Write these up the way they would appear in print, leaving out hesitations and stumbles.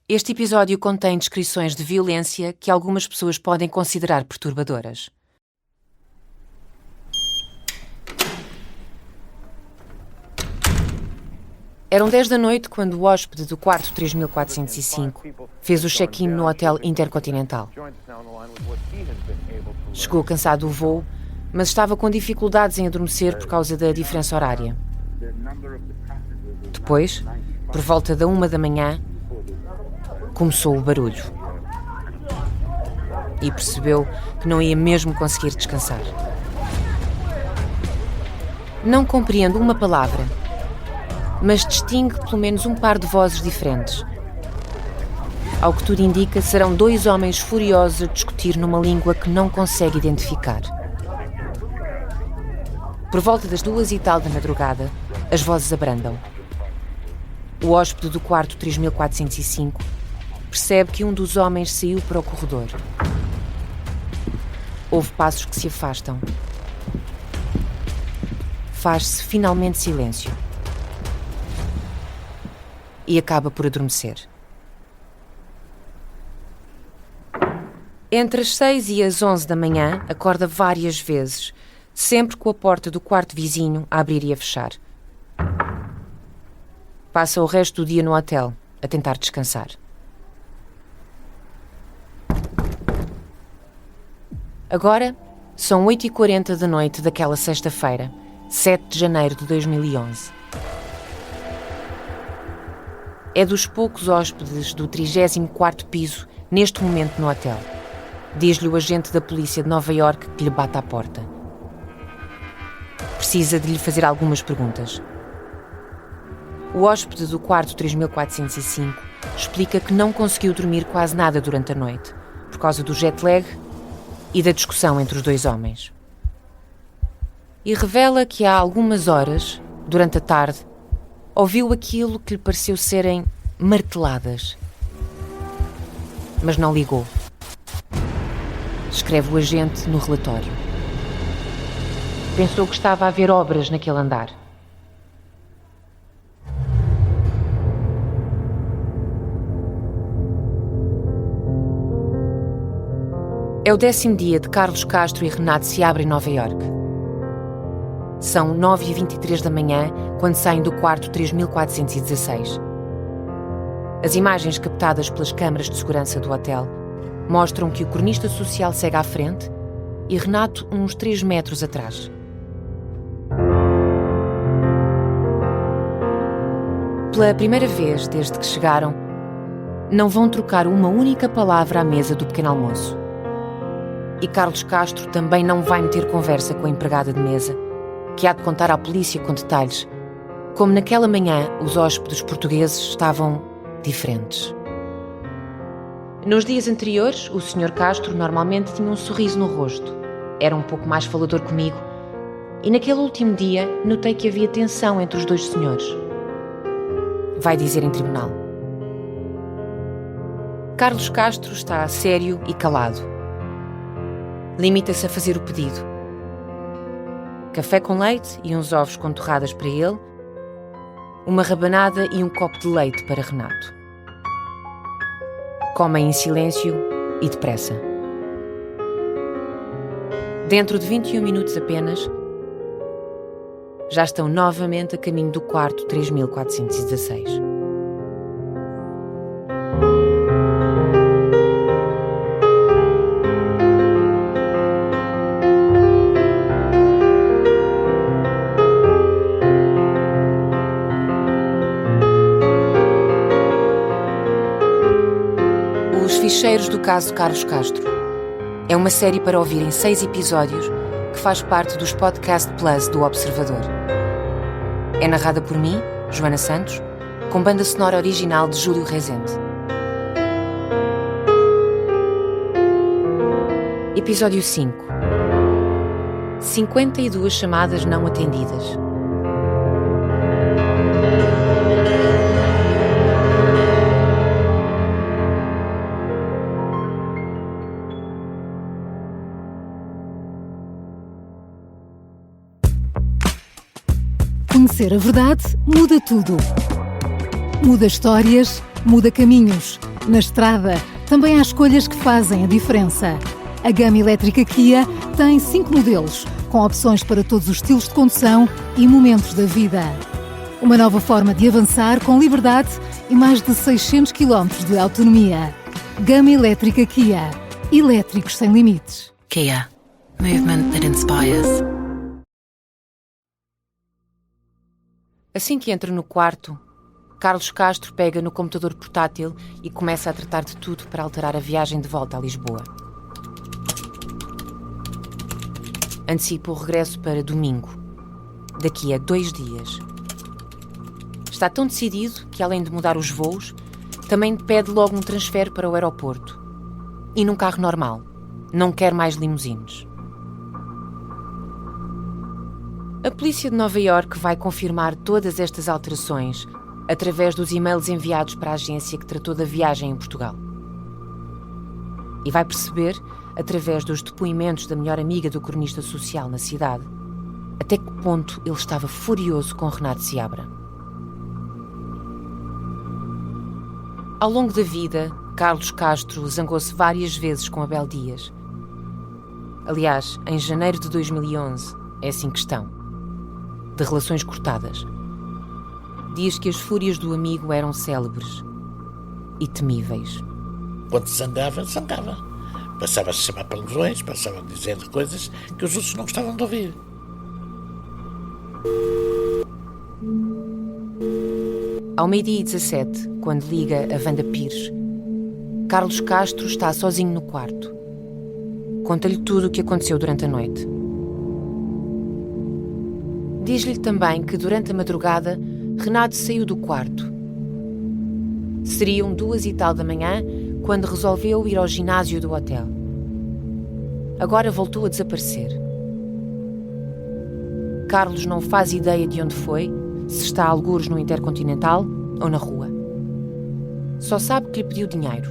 Este episódio contém descrições de violência que algumas pessoas podem considerar perturbadoras. Eram 10 da noite quando o hóspede do quarto 3405 fez o check-in no Hotel Intercontinental. Chegou cansado do voo, mas estava com dificuldades em adormecer por causa da diferença horária. Depois, por volta da 1 da manhã, começou o barulho. E percebeu que não ia mesmo conseguir descansar. Não compreendo uma palavra, mas distingue pelo menos um par de vozes diferentes. Ao que tudo indica, serão dois homens furiosos a discutir numa língua que não consegue identificar. Por volta das 2 e tal da madrugada, as vozes abrandam. O hóspede do quarto 3405 percebe que um dos homens saiu para o corredor. Houve passos que se afastam. Faz-se finalmente silêncio. E acaba por adormecer. Entre as 6 e as 11 da manhã, acorda várias vezes, sempre com a porta do quarto vizinho a abrir e a fechar. Passa o resto do dia no hotel, a tentar descansar. Agora, são 8h40 da noite daquela sexta-feira, 7 de janeiro de 2011. É dos poucos hóspedes do 34º piso neste momento no hotel. Diz-lhe o agente da polícia de Nova Iorque que lhe bate à porta. Precisa de lhe fazer algumas perguntas. O hóspede do quarto 3405 explica que não conseguiu dormir quase nada durante a noite, por causa do jet lag e da discussão entre os dois homens. E revela que há algumas horas, durante a tarde, ouviu aquilo que lhe pareceu serem marteladas. Mas não ligou. Escreve o agente no relatório. Pensou que estava a haver obras naquele andar. É o 10º dia de Carlos Castro e Renato Seabra em Nova Iorque. São 9h23 da manhã quando saem do quarto 3416. As imagens captadas pelas câmaras de segurança do hotel mostram que o cronista social segue à frente e Renato uns 3 metros atrás. Pela primeira vez desde que chegaram, não vão trocar uma única palavra à mesa do pequeno almoço. E Carlos Castro também não vai meter conversa com a empregada de mesa, que há de contar à polícia com detalhes, como naquela manhã os hóspedes portugueses estavam diferentes. Nos dias anteriores, o Sr. Castro normalmente tinha um sorriso no rosto. Era um pouco mais falador comigo. E naquele último dia, notei que havia tensão entre os dois senhores. Vai dizer em tribunal. Carlos Castro está sério e calado. Limita-se a fazer o pedido. Café com leite e uns ovos com torradas para ele, uma rabanada e um copo de leite para Renato. Comem em silêncio e depressa. Dentro de 21 minutos apenas, já estão novamente a caminho do quarto 3416. Os ficheiros do caso Carlos Castro. É uma série para ouvir em 6 episódios que faz parte dos Podcast Plus do Observador. É narrada por mim, Joana Santos, com banda sonora original de Júlio Rezende. Episódio 5. 52 chamadas não atendidas. Conhecer a verdade muda tudo. Muda histórias, muda caminhos. Na estrada, também há escolhas que fazem a diferença. A gama elétrica Kia tem 5 modelos, com opções para todos os estilos de condução e momentos da vida. Uma nova forma de avançar com liberdade e mais de 600 km de autonomia. Gama elétrica Kia. Elétricos sem limites. Kia. Movement that inspires. Assim que entra no quarto, Carlos Castro pega no computador portátil e começa a tratar de tudo para alterar a viagem de volta a Lisboa. Antecipa o regresso para domingo, daqui a 2 dias. Está tão decidido que, além de mudar os voos, também pede logo um transfer para o aeroporto. E num carro normal. Não quer mais limusines. A polícia de Nova Iorque vai confirmar todas estas alterações através dos e-mails enviados para a agência que tratou da viagem em Portugal. E vai perceber, através dos depoimentos da melhor amiga do cronista social na cidade, até que ponto ele estava furioso com Renato Seabra. Ao longo da vida, Carlos Castro zangou-se várias vezes com Abel Dias. Aliás, em janeiro de 2011, é assim que estão. De relações cortadas. Diz que as fúrias do amigo eram célebres e temíveis. Quando zangava, zangava. Passava a se chamar palavrões, passava a dizer coisas que os outros não gostavam de ouvir. Ao 12h17, quando liga a Wanda Pires, Carlos Castro está sozinho no quarto. Conta-lhe tudo o que aconteceu durante a noite. Diz-lhe também que durante a madrugada Renato saiu do quarto. Seriam 2h da manhã quando resolveu ir ao ginásio do hotel. Agora voltou a desaparecer. Carlos não faz ideia de onde foi, se está a algures no Intercontinental ou na rua. Só sabe que lhe pediu dinheiro.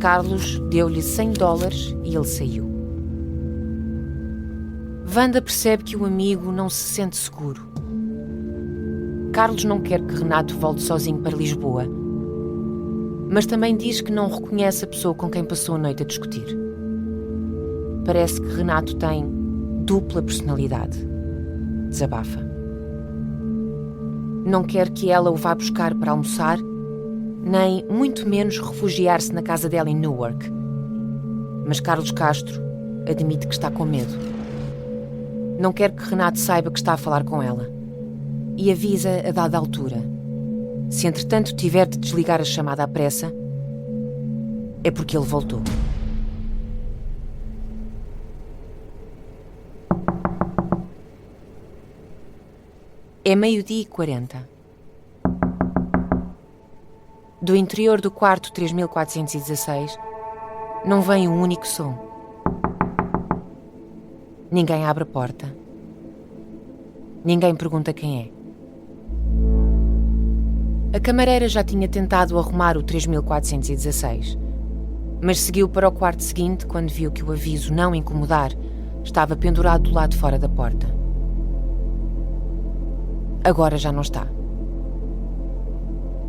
Carlos deu-lhe $100 e ele saiu. Wanda percebe que o amigo não se sente seguro. Carlos não quer que Renato volte sozinho para Lisboa, mas também diz que não reconhece a pessoa com quem passou a noite a discutir. Parece que Renato tem dupla personalidade. Desabafa. Não quer que ela o vá buscar para almoçar, nem muito menos refugiar-se na casa dela em Newark. Mas Carlos Castro admite que está com medo. Não quer que Renato saiba que está a falar com ela. E avisa a dada altura. Se entretanto tiver de desligar a chamada à pressa, é porque ele voltou. É 12h40. Do interior do quarto 3416 não vem um único som. Ninguém abre a porta. Ninguém pergunta quem é. A camareira já tinha tentado arrumar o 3416, mas seguiu para o quarto seguinte quando viu que o aviso não incomodar estava pendurado do lado de fora da porta. Agora já não está.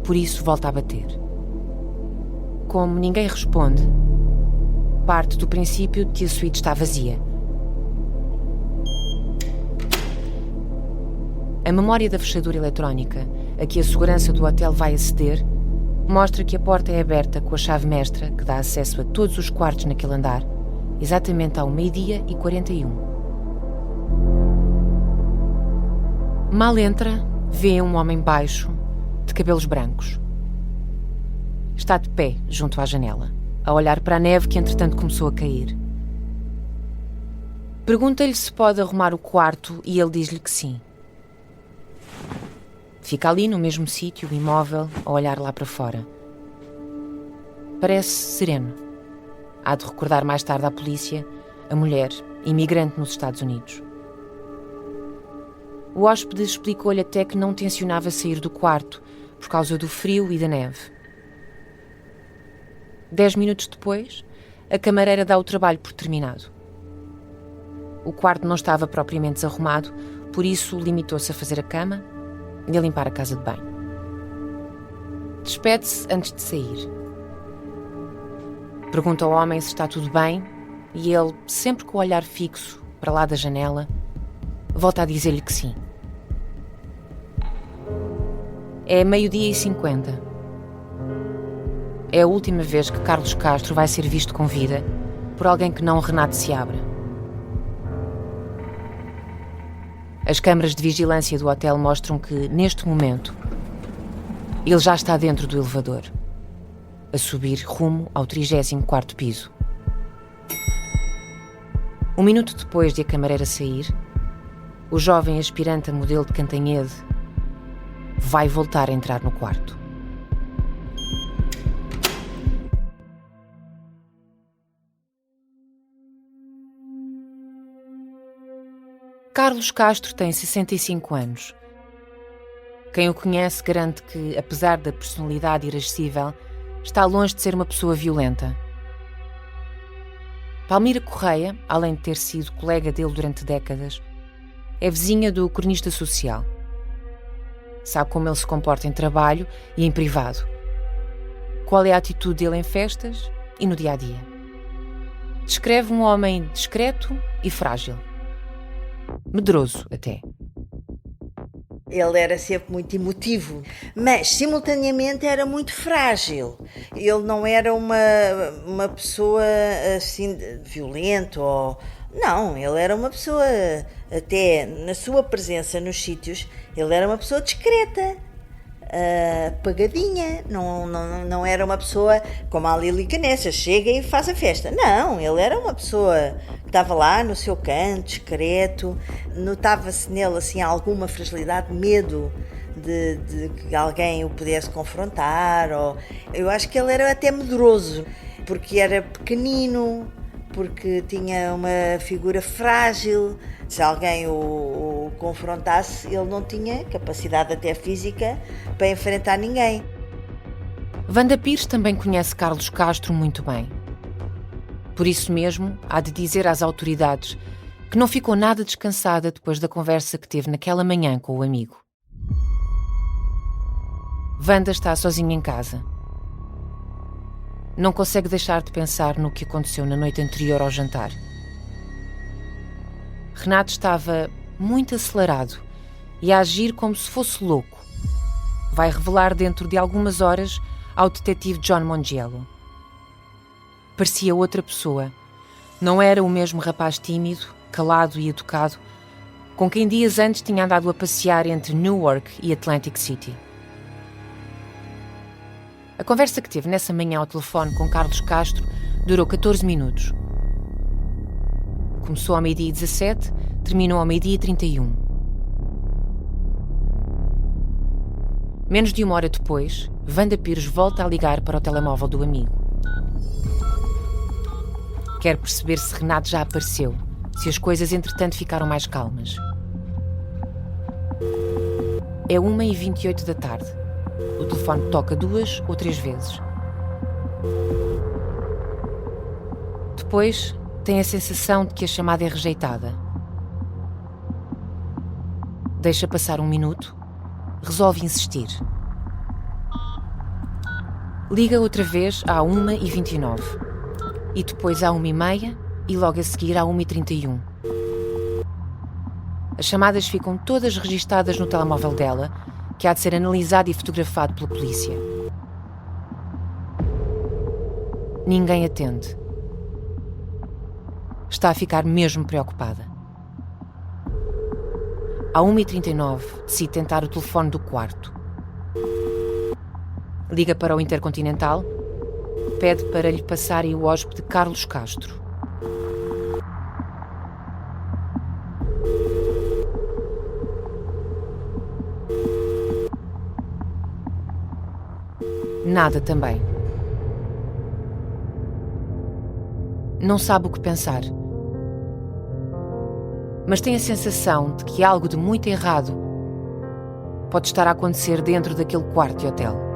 Por isso volta a bater. Como ninguém responde, parte do princípio de que a suíte está vazia. A memória da fechadura eletrónica a que a segurança do hotel vai aceder mostra que a porta é aberta com a chave mestra que dá acesso a todos os quartos naquele andar, exatamente ao 12h41. Mal entra, vê um homem baixo, de cabelos brancos. Está de pé junto à janela, a olhar para a neve que entretanto começou a cair. Pergunta-lhe se pode arrumar o quarto e ele diz-lhe que sim. Fica ali no mesmo sítio, imóvel, a olhar lá para fora. Parece sereno. Há de recordar mais tarde à polícia a mulher, imigrante nos Estados Unidos. O hóspede explicou-lhe até que não tencionava sair do quarto por causa do frio e da neve. 10 minutos depois, a camareira dá o trabalho por terminado. O quarto não estava propriamente desarrumado, por isso limitou-se a fazer a cama e a limpar a casa de banho. Despede-se antes de sair. Pergunta ao homem se está tudo bem e ele, sempre com o olhar fixo para lá da janela, volta a dizer-lhe que sim. É 12h50. É a última vez que Carlos Castro vai ser visto com vida por alguém que não Renato Seabra. As câmaras de vigilância do hotel mostram que, neste momento, ele já está dentro do elevador, a subir rumo ao 34º piso. Um minuto depois de a camareira sair, o jovem aspirante a modelo de Cantanhede vai voltar a entrar no quarto. Carlos Castro tem 65 anos. Quem o conhece garante que, apesar da personalidade irascível, está longe de ser uma pessoa violenta. Palmira Correia, além de ter sido colega dele durante décadas, é vizinha do cronista social. Sabe como ele se comporta em trabalho e em privado. Qual é a atitude dele em festas e no dia-a-dia. Descreve um homem discreto e frágil. Medroso, até. Ele era sempre muito emotivo, mas simultaneamente era muito frágil. Ele não era uma pessoa assim violenta ou... Não, ele era uma pessoa, até na sua presença nos sítios, ele era uma pessoa discreta, apagadinha. Não era uma pessoa como a Lili Canessa, chega e faz a festa. Não, ele era uma pessoa que estava lá no seu canto, discreto. Notava-se nele assim alguma fragilidade, medo de que alguém o pudesse confrontar. Eu acho que ele era até medroso, porque era pequenino, porque tinha uma figura frágil. Se alguém o confrontasse, ele não tinha capacidade até física para enfrentar ninguém. Wanda Pires também conhece Carlos Castro muito bem. Por isso mesmo, há de dizer às autoridades que não ficou nada descansada depois da conversa que teve naquela manhã com o amigo. Wanda está sozinha em casa. Não consegue deixar de pensar no que aconteceu na noite anterior ao jantar. Renato estava muito acelerado e a agir como se fosse louco. Vai revelar dentro de algumas horas ao detetive John Mongiello. Parecia outra pessoa. Não era o mesmo rapaz tímido, calado e educado com quem dias antes tinha andado a passear entre Newark e Atlantic City. A conversa que teve nessa manhã ao telefone com Carlos Castro durou 14 minutos. Começou ao 12h17, terminou ao 12h31. Menos de uma hora depois, Wanda Pires volta a ligar para o telemóvel do amigo. Quer perceber se Renato já apareceu, se as coisas entretanto ficaram mais calmas. É 1h28 da tarde. O telefone toca 2 ou 3 vezes. Depois, tem a sensação de que a chamada é rejeitada. Deixa passar 1 minuto, resolve insistir. Liga outra vez à 1h29 e depois à 1h30 e logo a seguir à 1h31. As chamadas ficam todas registadas no telemóvel dela, que há de ser analisado e fotografado pela polícia. Ninguém atende. Está a ficar mesmo preocupada. À 1h39, decide tentar o telefone do quarto. Liga para o Intercontinental, pede para lhe passarem o hóspede Carlos Castro. Nada também. Não sabe o que pensar. Mas tem a sensação de que algo de muito errado pode estar a acontecer dentro daquele quarto de hotel.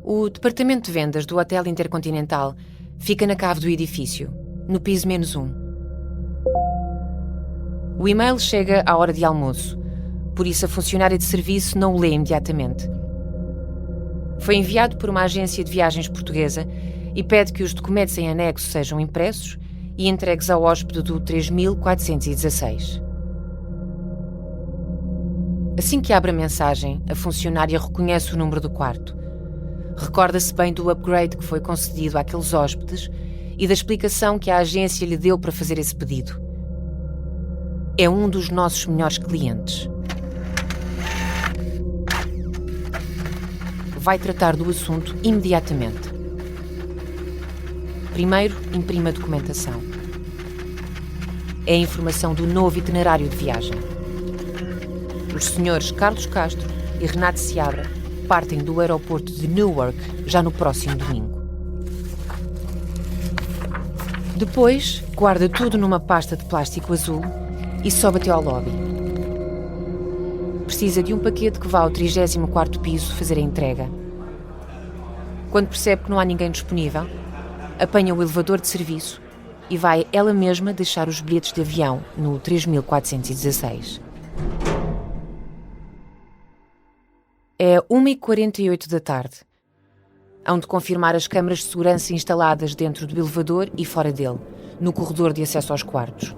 O O departamento de vendas do Hotel Intercontinental fica na cave do edifício, no piso -1. O e-mail chega à hora de almoço, por isso a funcionária de serviço não o lê imediatamente. Foi enviado por uma agência de viagens portuguesa e pede que os documentos em anexo sejam impressos e entregues ao hóspede do 3416. Assim que abre a mensagem, a funcionária reconhece o número do quarto. Recorda-se bem do upgrade que foi concedido àqueles hóspedes e da explicação que a agência lhe deu para fazer esse pedido. É um dos nossos melhores clientes. Vai tratar do assunto imediatamente. Primeiro, imprime a documentação. É a informação do novo itinerário de viagem. Os senhores Carlos Castro e Renato Seabra partem do aeroporto de Newark já no próximo domingo. Depois, guarda tudo numa pasta de plástico azul e sobe até ao lobby. Precisa de um paquete que vá ao 34º piso fazer a entrega. Quando percebe que não há ninguém disponível, apanha o elevador de serviço e vai ela mesma deixar os bilhetes de avião no 3416. É 1h48 da tarde. Hão de confirmar as câmaras de segurança instaladas dentro do elevador e fora dele, no corredor de acesso aos quartos.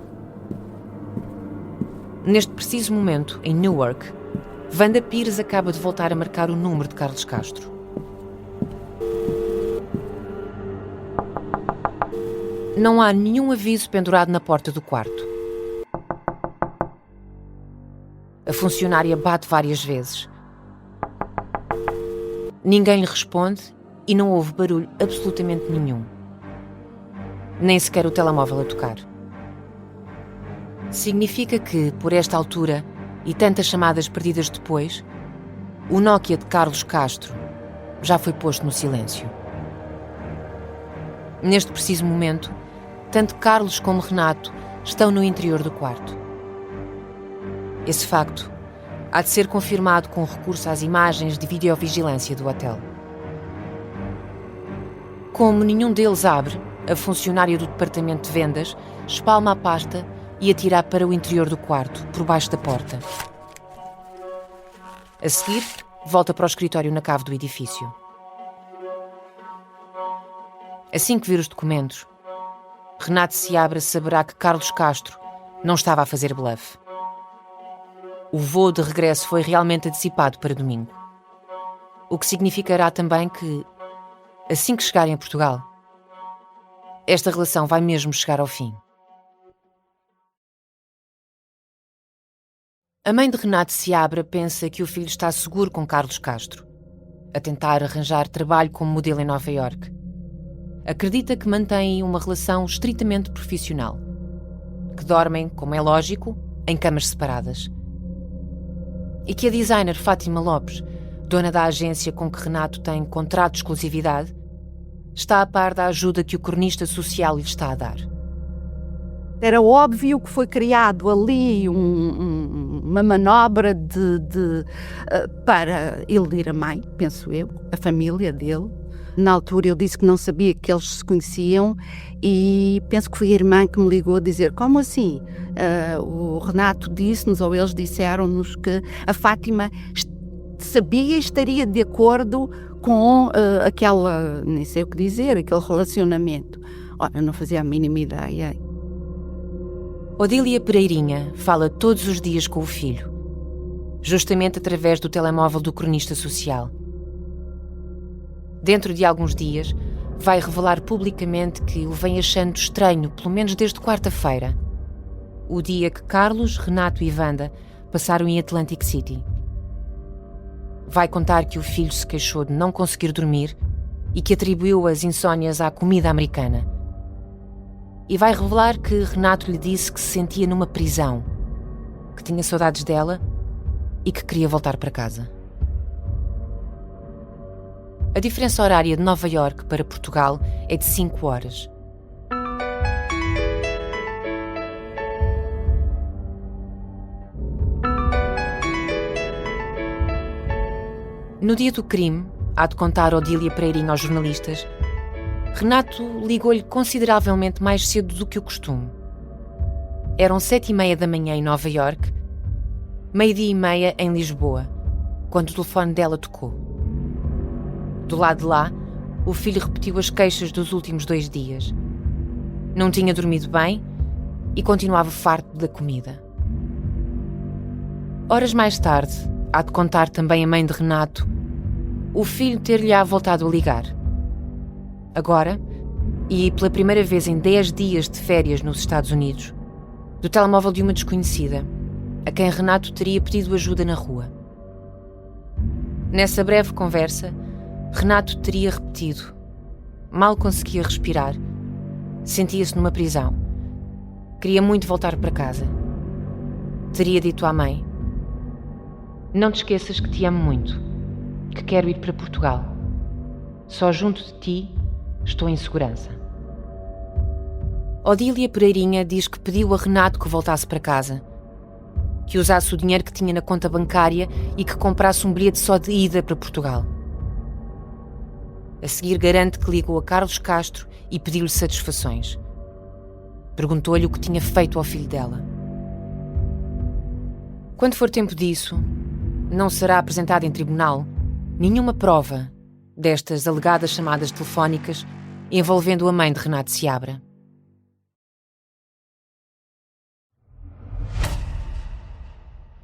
Neste preciso momento, em Newark, Wanda Pires acaba de voltar a marcar o número de Carlos Castro. Não há nenhum aviso pendurado na porta do quarto. A funcionária bate várias vezes. Ninguém lhe responde e não houve barulho absolutamente nenhum. Nem sequer o telemóvel a tocar. Significa que, por esta altura e tantas chamadas perdidas depois, o Nokia de Carlos Castro já foi posto no silêncio. Neste preciso momento, tanto Carlos como Renato estão no interior do quarto. Esse facto há de ser confirmado com recurso às imagens de videovigilância do hotel. Como nenhum deles abre, a funcionária do departamento de vendas espalma a pasta e atira para o interior do quarto, por baixo da porta. A seguir, volta para o escritório na cave do edifício. Assim que vir os documentos, Renato Seabra saberá que Carlos Castro não estava a fazer bluff. O voo de regresso foi realmente antecipado para domingo. O que significará também que, assim que chegarem a Portugal, esta relação vai mesmo chegar ao fim. A mãe de Renato Seabra pensa que o filho está seguro com Carlos Castro, a tentar arranjar trabalho como modelo em Nova Iorque. Acredita que mantêm uma relação estritamente profissional, que dormem, como é lógico, em camas separadas. E que a designer Fátima Lopes, dona da agência com que Renato tem contrato de exclusividade, está a par da ajuda que o cronista social lhe está a dar. Era óbvio que foi criado ali uma manobra para iludir a mãe, penso eu, a família dele. Na altura eu disse que não sabia que eles se conheciam e penso que foi a irmã que me ligou a dizer: como assim? O Renato disse-nos, ou eles disseram-nos, que a Fátima sabia e estaria de acordo com aquela, nem sei o que dizer, aquele relacionamento. Ora, eu não fazia a mínima ideia. Odília Pereirinha fala todos os dias com o filho, justamente através do telemóvel do cronista social. Dentro de alguns dias, vai revelar publicamente que o vem achando estranho, pelo menos desde quarta-feira, o dia que Carlos, Renato e Wanda passaram em Atlantic City. Vai contar que o filho se queixou de não conseguir dormir e que atribuiu as insónias à comida americana. E vai revelar que Renato lhe disse que se sentia numa prisão, que tinha saudades dela e que queria voltar para casa. A diferença horária de Nova Iorque para Portugal é de 5 horas. No dia do crime, há de contar Odília Pereirinha aos jornalistas, Renato ligou-lhe consideravelmente mais cedo do que o costume. Eram 7h30 da manhã em Nova Iorque, 12h30 em Lisboa, quando o telefone dela tocou. Do lado de lá, o filho repetiu as queixas dos últimos 2 dias. Não tinha dormido bem e continuava farto da comida. Horas mais tarde, há de contar também a mãe de Renato, o filho ter-lhe-á voltado a ligar. Agora, e pela primeira vez em 10 dias de férias nos Estados Unidos, do telemóvel de uma desconhecida, a quem Renato teria pedido ajuda na rua. Nessa breve conversa, Renato teria repetido: mal conseguia respirar, sentia-se numa prisão, queria muito voltar para casa. Teria dito à mãe: não te esqueças que te amo muito, que quero ir para Portugal. Só junto de ti estou em segurança. Odília Pereirinha diz que pediu a Renato que voltasse para casa, que usasse o dinheiro que tinha na conta bancária e que comprasse um bilhete só de ida para Portugal. A seguir garante que ligou a Carlos Castro e pediu-lhe satisfações. Perguntou-lhe o que tinha feito ao filho dela. Quando for tempo disso, não será apresentada em tribunal nenhuma prova destas alegadas chamadas telefónicas envolvendo a mãe de Renato Seabra.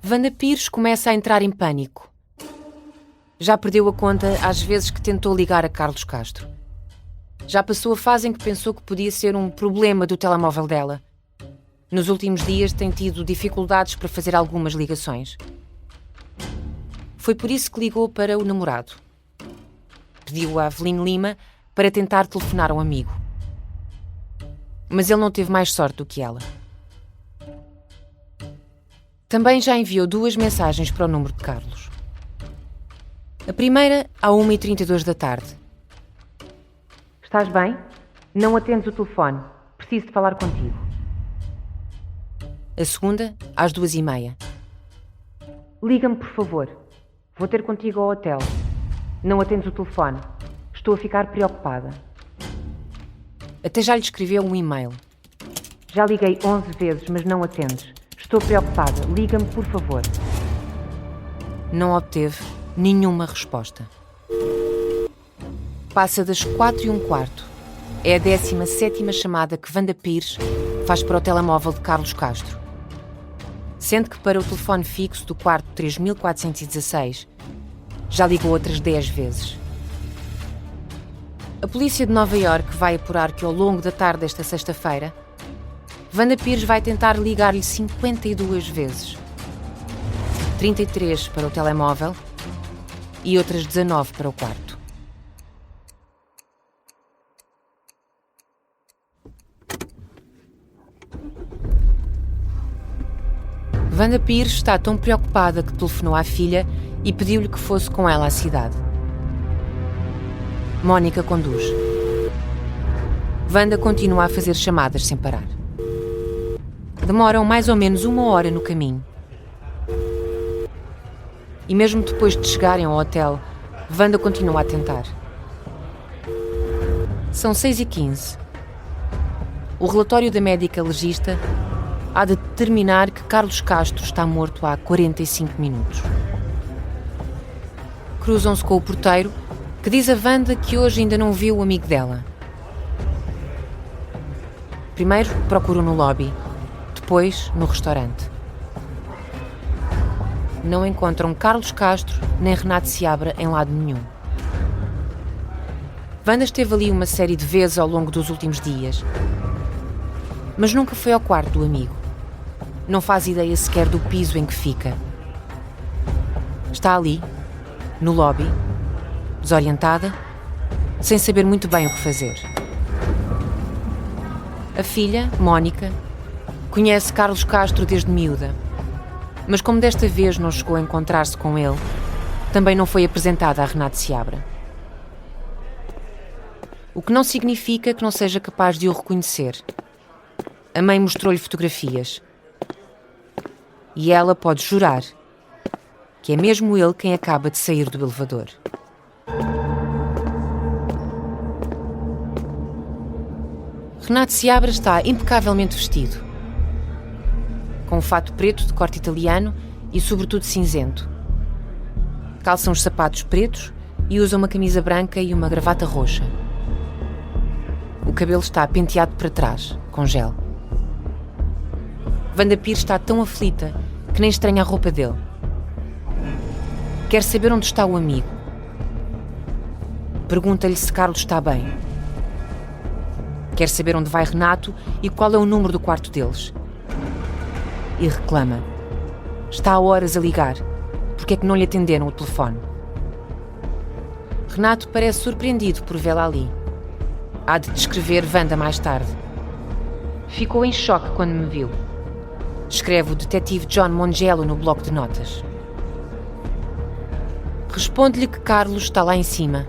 Wanda Pires começa a entrar em pânico. Já perdeu a conta às vezes que tentou ligar a Carlos Castro. Já passou a fase em que pensou que podia ser um problema do telemóvel dela. Nos últimos dias tem tido dificuldades para fazer algumas ligações. Foi por isso que ligou para o namorado. Pediu a Avelino Lima para tentar telefonar a um amigo. Mas ele não teve mais sorte do que ela. Também já enviou 2 mensagens para o número de Carlos. A primeira, à 1h32 da tarde. Estás bem? Não atendes o telefone. Preciso de falar contigo. A segunda, às 2h30. Liga-me, por favor. Vou ter contigo ao hotel. Não atendes o telefone. Estou a ficar preocupada. Até já lhe escreveu um e-mail. Já liguei 11 vezes, mas não atendes. Estou preocupada. Liga-me, por favor. Não obteve nenhuma resposta. Passa das 4h15. É a 17ª chamada que Wanda Pires faz para o telemóvel de Carlos Castro. Sendo que para o telefone fixo do quarto 3416 já ligou outras 10 vezes. A polícia de Nova Iorque vai apurar que ao longo da tarde desta sexta-feira, Wanda Pires vai tentar ligar-lhe 52 vezes. 33 para o telemóvel e outras 19 para o quarto. Wanda Pires está tão preocupada que telefonou à filha e pediu-lhe que fosse com ela à cidade. Mónica conduz. Wanda continua a fazer chamadas sem parar. Demoram mais ou menos 1 hora no caminho. E mesmo depois de chegarem ao hotel, Wanda continua a tentar. São 6h15. O relatório da médica legista há de determinar que Carlos Castro está morto há 45 minutos. Cruzam-se com o porteiro, que diz a Wanda que hoje ainda não viu o amigo dela. Primeiro procuram no lobby, depois no restaurante. Não encontram Carlos Castro nem Renato Seabra em lado nenhum. Wanda esteve ali uma série de vezes ao longo dos últimos dias, mas nunca foi ao quarto do amigo. Não faz ideia sequer do piso em que fica. Está ali, no lobby, desorientada, sem saber muito bem o que fazer. A filha, Mónica, conhece Carlos Castro desde miúda, mas como desta vez não chegou a encontrar-se com ele, também não foi apresentada a Renato Seabra. O que não significa que não seja capaz de o reconhecer. A mãe mostrou-lhe fotografias. E ela pode jurar que é mesmo ele quem acaba de sair do elevador. Renato Seabra está impecavelmente vestido, com um fato preto de corte italiano e sobretudo cinzento. Calça uns sapatos pretos e usa uma camisa branca e uma gravata roxa. O cabelo está penteado para trás, com gel. Wanda Pires está tão aflita que nem estranha a roupa dele. Quer saber onde está o amigo. Pergunta-lhe se Carlos está bem. Quer saber onde vai Renato e qual é o número do quarto deles. E reclama. Está há horas a ligar. Porque é que não lhe atenderam o telefone? Renato parece surpreendido por vê-la ali. Há de descrever Wanda mais tarde. Ficou em choque quando me viu. Escreve o detetive John Mongello no bloco de notas. Responde-lhe que Carlos está lá em cima,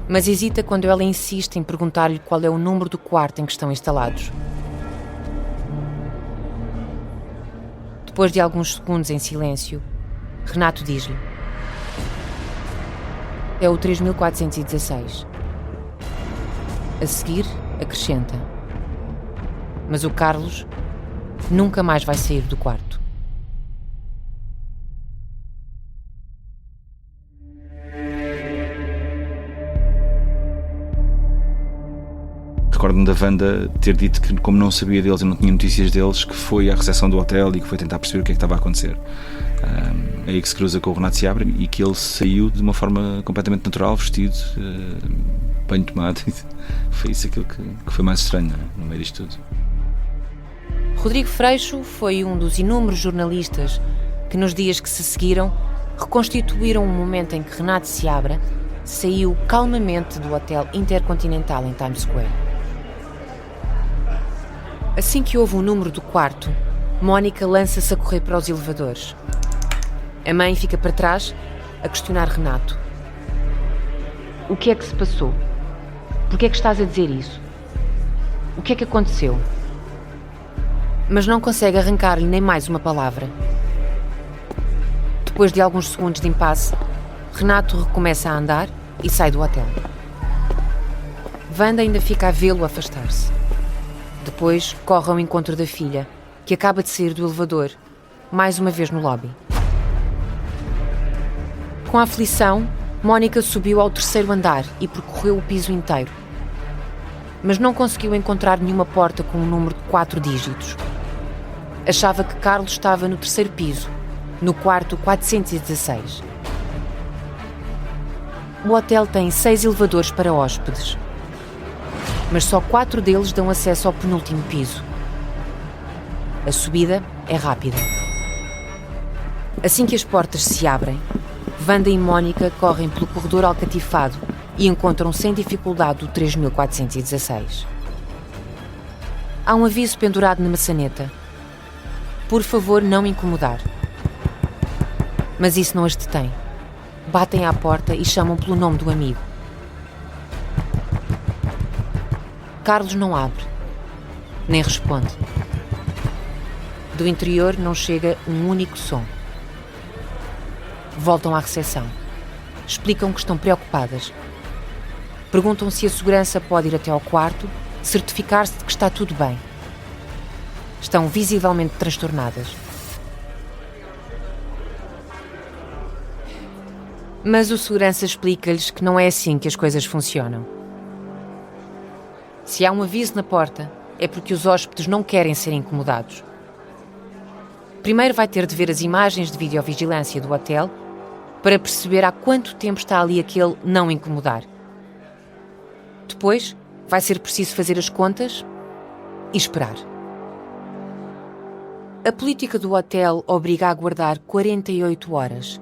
mas hesita quando ela insiste em perguntar-lhe qual é o número do quarto em que estão instalados. Depois de alguns segundos em silêncio, Renato diz-lhe: é o 3416. A seguir, acrescenta: mas o Carlos nunca mais vai sair do quarto. Recordo-me da Wanda ter dito que, como não sabia deles e não tinha notícias deles, que foi à recepção do hotel e que foi tentar perceber o que é que estava a acontecer. É aí que se cruza com o Renato Seabra e que ele saiu de uma forma completamente natural, vestido, banho tomado. Foi isso aquilo que foi mais estranho, no meio disto tudo. Rodrigo Freixo foi um dos inúmeros jornalistas que, nos dias que se seguiram, reconstituíram o momento em que Renato Seabra saiu calmamente do Hotel Intercontinental em Times Square. Assim que houve o número do quarto, Mónica lança-se a correr para os elevadores. A mãe fica para trás a questionar Renato. O que é que se passou? Por que é que estás a dizer isso? O que é que aconteceu? Mas não consegue arrancar-lhe nem mais uma palavra. Depois de alguns segundos de impasse, Renato recomeça a andar e sai do hotel. Wanda ainda fica a vê-lo afastar-se. Depois corre ao encontro da filha, que acaba de sair do elevador, mais uma vez no lobby. Com aflição, Mónica subiu ao 3º andar e percorreu o piso inteiro. Mas não conseguiu encontrar nenhuma porta com um número de 4 dígitos. Achava que Carlos estava no 3º piso, no quarto 416. O hotel tem 6 elevadores para hóspedes, mas só 4 deles dão acesso ao penúltimo piso. A subida é rápida. Assim que as portas se abrem, Wanda e Mónica correm pelo corredor alcatifado e encontram sem dificuldade o 3416. Há um aviso pendurado na maçaneta: por favor, não incomodar. Mas isso não as detém. Batem à porta e chamam pelo nome do amigo. Carlos não abre, nem responde. Do interior não chega um único som. Voltam à recepção. Explicam que estão preocupadas. Perguntam se a segurança pode ir até ao quarto, certificar-se de que está tudo bem. Estão visivelmente transtornadas. Mas o segurança explica-lhes que não é assim que as coisas funcionam. Se há um aviso na porta, é porque os hóspedes não querem ser incomodados. Primeiro vai ter de ver as imagens de videovigilância do hotel para perceber há quanto tempo está ali aquele não incomodar. Depois vai ser preciso fazer as contas e esperar. A política do hotel obriga a aguardar 48 horas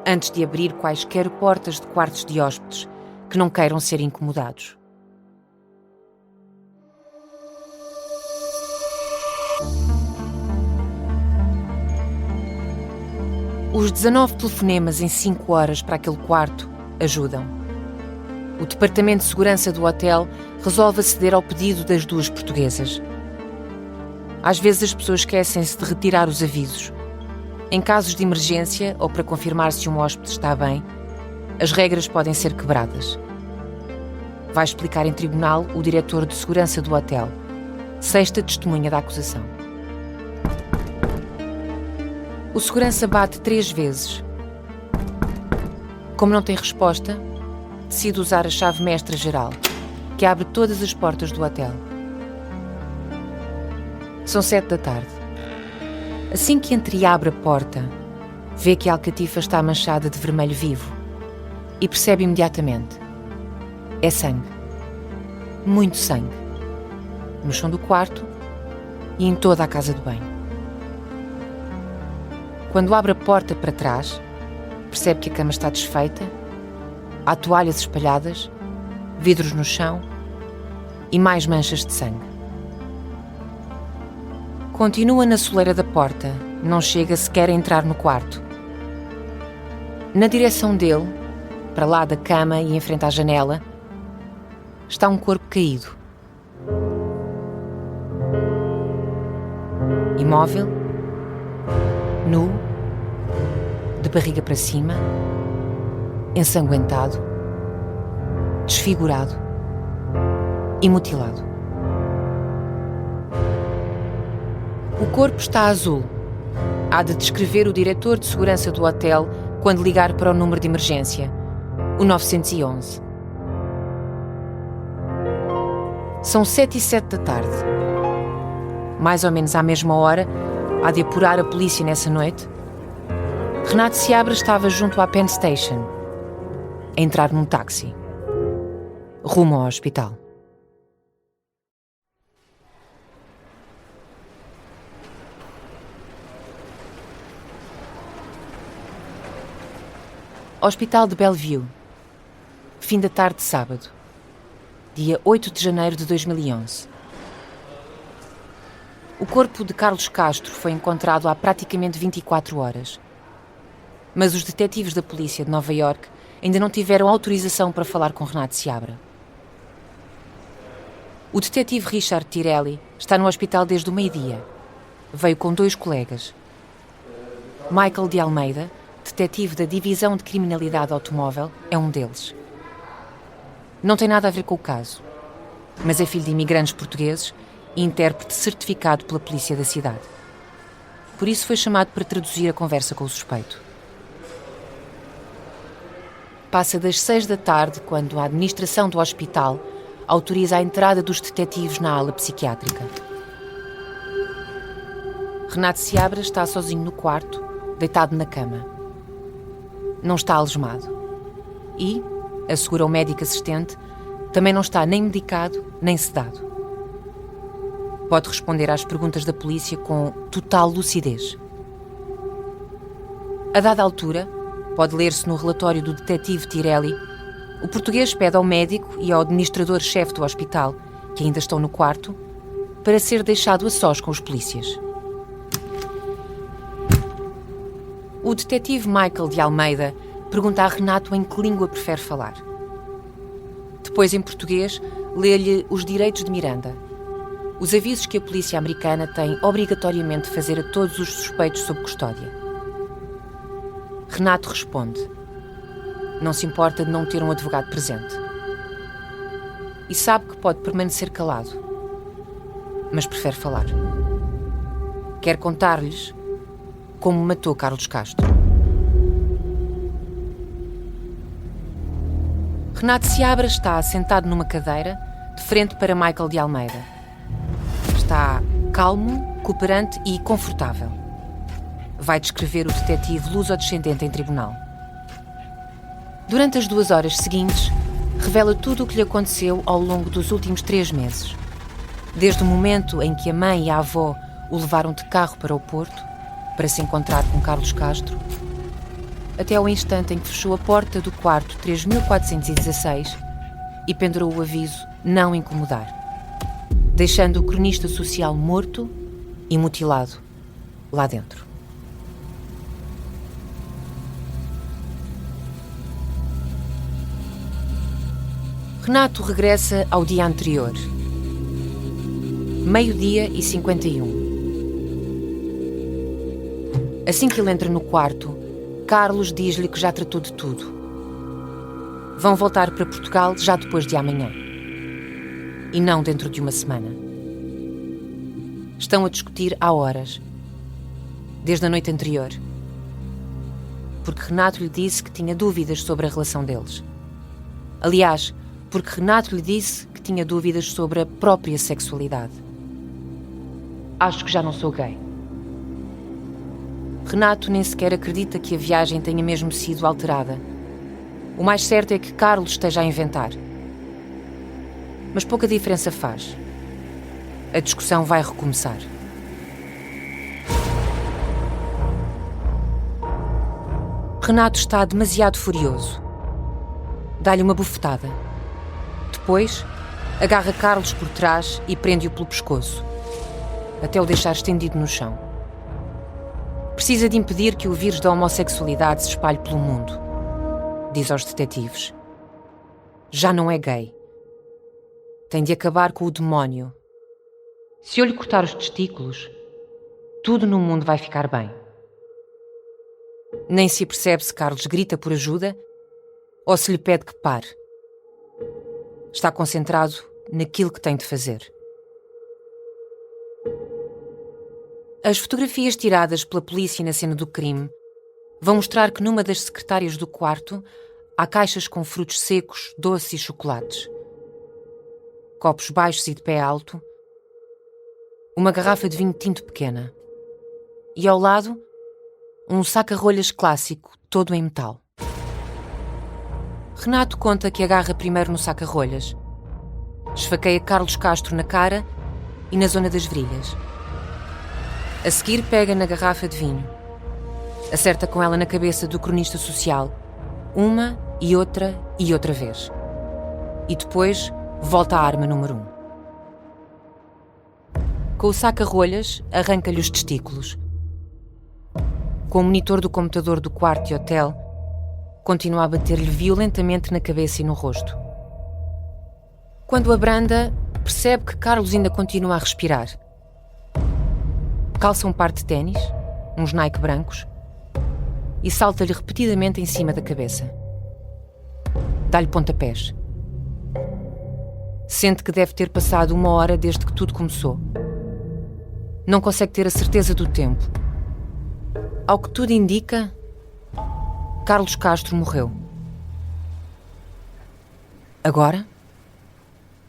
antes de abrir quaisquer portas de quartos de hóspedes que não queiram ser incomodados. Os 19 telefonemas em 5 horas para aquele quarto ajudam. O departamento de segurança do hotel resolve aceder ao pedido das 2 portuguesas. Às vezes as pessoas esquecem-se de retirar os avisos. Em casos de emergência ou para confirmar se um hóspede está bem, as regras podem ser quebradas. vai explicar em tribunal o diretor de segurança do hotel, sexta testemunha da acusação. O segurança bate 3 vezes. Como não tem resposta, decide usar a chave mestra geral, que abre todas as portas do hotel. São 7 da tarde. Assim que entreabre a porta, vê que a alcatifa está manchada de vermelho vivo e percebe imediatamente. É sangue. Muito sangue. No chão do quarto e em toda a casa de banho. Quando abre a porta para trás, percebe que a cama está desfeita, há toalhas espalhadas, vidros no chão e mais manchas de sangue. Continua na soleira da porta, não chega sequer a entrar no quarto. Na direção dele, para lá da cama e em frente à janela, está um corpo caído. Imóvel, nu, de barriga para cima, ensanguentado, desfigurado e mutilado. O corpo está azul. Há de descrever o diretor de segurança do hotel quando ligar para o número de emergência, o 911. São 7h07 da tarde. Mais ou menos à mesma hora, há de apurar a polícia nessa noite, Renato Seabra estava junto à Penn Station, a entrar num táxi, rumo ao hospital. Hospital de Bellevue, fim da tarde de sábado, dia 8 de janeiro de 2011. O corpo de Carlos Castro foi encontrado há praticamente 24 horas. Mas os detetives da polícia de Nova Iorque ainda não tiveram autorização para falar com Renato Seabra. O detetive Richard Tirelli está no hospital desde o meio-dia. Veio com 2 colegas. Michael de Almeida, detetive da Divisão de Criminalidade Automóvel, é um deles. Não tem nada a ver com o caso, mas é filho de imigrantes portugueses e intérprete certificado pela polícia da cidade. Por isso foi chamado para traduzir a conversa com o suspeito. Passa das 6 da tarde quando a administração do hospital autoriza a entrada dos detetives na ala psiquiátrica. Renato Seabra está sozinho no quarto, deitado na cama. Não está algemado. E, assegura o médico assistente, também não está nem medicado nem sedado. Pode responder às perguntas da polícia com total lucidez. A dada altura, pode ler-se no relatório do detetive Tirelli, o português pede ao médico e ao administrador-chefe do hospital, que ainda estão no quarto, para ser deixado a sós com os polícias. O detetive Michael de Almeida pergunta a Renato em que língua prefere falar. Depois, em português, lê-lhe os direitos de Miranda, os avisos que a polícia americana tem obrigatoriamente de fazer a todos os suspeitos sob custódia. Renato responde. Não se importa de não ter um advogado presente. E sabe que pode permanecer calado, mas prefere falar. Quer contar-lhes como matou Carlos Castro. Renato Seabra está sentado numa cadeira, de frente para Michael de Almeida. Está calmo, cooperante e confortável. Vai descrever o detetive luso-descendente em tribunal. Durante as 2 horas seguintes, revela tudo o que lhe aconteceu ao longo dos últimos 3 meses. Desde o momento em que a mãe e a avó o levaram de carro para o Porto, para se encontrar com Carlos Castro, até ao instante em que fechou a porta do quarto 3416 e pendurou o aviso não incomodar, deixando o cronista social morto e mutilado lá dentro. Renato regressa ao dia anterior. 12h51. Assim que ele entra no quarto, Carlos diz-lhe que já tratou de tudo. vão voltar para Portugal já depois de amanhã. E não dentro de uma semana. Estão a discutir há horas, desde a noite anterior. Porque Renato lhe disse que tinha dúvidas sobre a relação deles. Aliás, porque Renato lhe disse que tinha dúvidas sobre a própria sexualidade. Acho que já não sou gay. Renato nem sequer acredita que a viagem tenha mesmo sido alterada. O mais certo é que Carlos esteja a inventar. Mas pouca diferença faz. A discussão vai recomeçar. Renato está demasiado furioso. Dá-lhe uma bufetada. Depois, agarra Carlos por trás e prende-o pelo pescoço, até o deixar estendido no chão. Precisa de impedir que o vírus da homossexualidade se espalhe pelo mundo, diz aos detetives. Já não é gay. Tem de acabar com o demónio. Se eu lhe cortar os testículos, tudo no mundo vai ficar bem. Nem se apercebe se Carlos grita por ajuda ou se lhe pede que pare. Está concentrado naquilo que tem de fazer. As fotografias tiradas pela polícia na cena do crime vão mostrar que numa das secretárias do quarto há caixas com frutos secos, doces e chocolates, copos baixos e de pé alto, uma garrafa de vinho tinto pequena e, ao lado, um saca-rolhas clássico, todo em metal. Renato conta que agarra primeiro no saca-rolhas, esfaqueia Carlos Castro na cara e na zona das virilhas. A seguir pega na garrafa de vinho, acerta com ela na cabeça do cronista social, uma e outra vez. E depois volta à arma número 1. Com o saca-rolhas, arranca-lhe os testículos. Com o monitor do computador do quarto de hotel, continua a bater-lhe violentamente na cabeça e no rosto. Quando abranda, percebe que Carlos ainda continua a respirar. Calça um par de ténis, uns Nike brancos, e salta-lhe repetidamente em cima da cabeça. Dá-lhe pontapés. Sente que deve ter passado 1 hora desde que tudo começou. Não consegue ter a certeza do tempo. Ao que tudo indica, Carlos Castro morreu. Agora,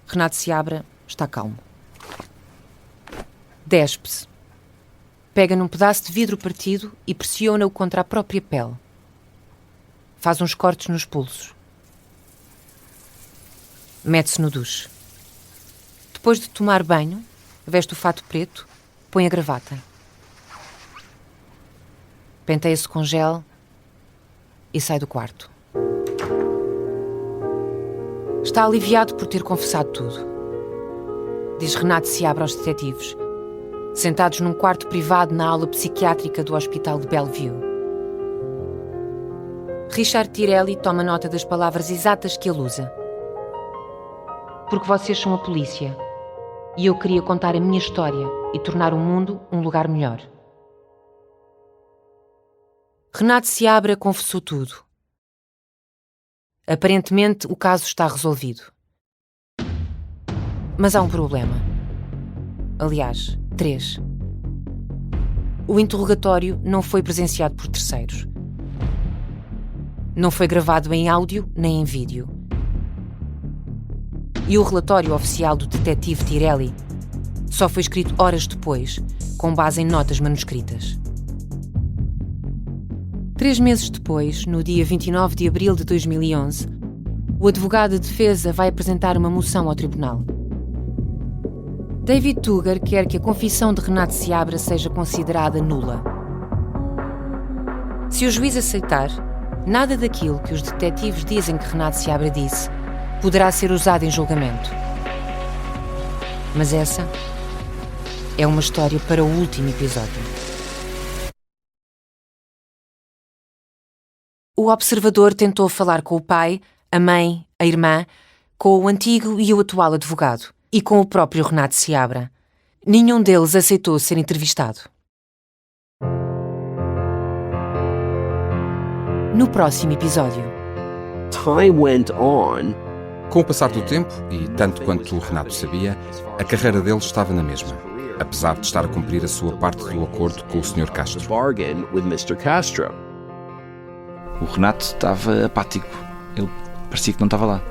Renato Seabra está calmo. Despe-se. Pega num pedaço de vidro partido e pressiona-o contra a própria pele. Faz uns cortes nos pulsos. Mete-se no duche. Depois de tomar banho, veste o fato preto, põe a gravata. Penteia-se com gel e sai do quarto. Está aliviado por ter confessado tudo, diz Renato Seabra aos detetives, sentados num quarto privado na ala psiquiátrica do Hospital de Bellevue. Richard Tirelli toma nota das palavras exatas que ele usa. Porque vocês são a polícia e eu queria contar a minha história e tornar o mundo um lugar melhor. Renato Seabra confessou tudo. Aparentemente, o caso está resolvido. Mas há um problema. Aliás, 3. O interrogatório não foi presenciado por terceiros. Não foi gravado em áudio nem em vídeo. E o relatório oficial do detetive Tirelli só foi escrito horas depois, com base em notas manuscritas. 3 meses depois, no dia 29 de abril de 2011, o advogado de defesa vai apresentar uma moção ao tribunal. David Tuger quer que a confissão de Renato Seabra seja considerada nula. Se o juiz aceitar, nada daquilo que os detetives dizem que Renato Seabra disse poderá ser usado em julgamento. Mas essa é uma história para o último episódio. O observador tentou falar com o pai, a mãe, a irmã, com o antigo e o atual advogado e com o próprio Renato Seabra. Nenhum deles aceitou ser entrevistado. No próximo episódio, time went on. Com o passar do tempo, e tanto quanto o Renato sabia, a carreira dele estava na mesma, apesar de estar a cumprir a sua parte do acordo com o Sr. Castro. Bargain with Mr. Castro. O Renato estava apático. Ele parecia que não estava lá.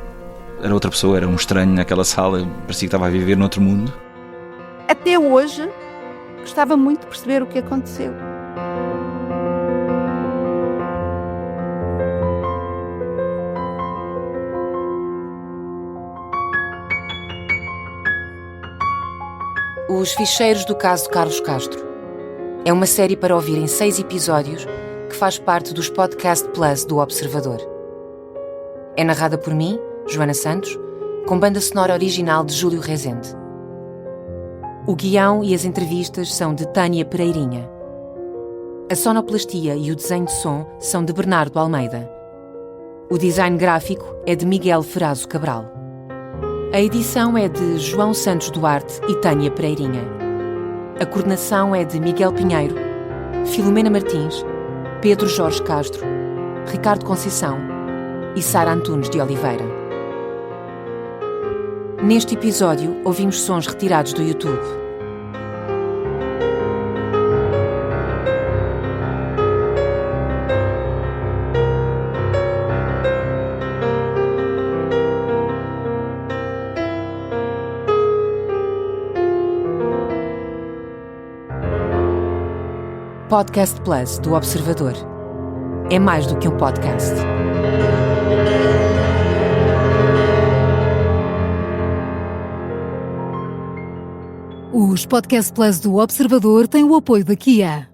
Era outra pessoa, era um estranho naquela sala, parecia que estava a viver noutro mundo. Até hoje, gostava muito de perceber o que aconteceu. Os Ficheiros do Caso de Carlos Castro. É uma série para ouvir em 6 episódios que faz parte dos Podcast Plus do Observador. É narrada por mim, Joana Santos, com banda sonora original de Júlio Rezende. O guião e as entrevistas são de Tânia Pereirinha. A sonoplastia e o desenho de som são de Bernardo Almeida. O design gráfico é de Miguel Ferrazo Cabral. A edição é de João Santos Duarte e Tânia Pereirinha. A coordenação é de Miguel Pinheiro, Filomena Martins, Pedro Jorge Castro, Ricardo Conceição e Sara Antunes de Oliveira. Neste episódio, ouvimos sons retirados do YouTube. Podcast Plus do Observador. É mais do que um podcast. Os Podcast Plus do Observador têm o apoio da Kia.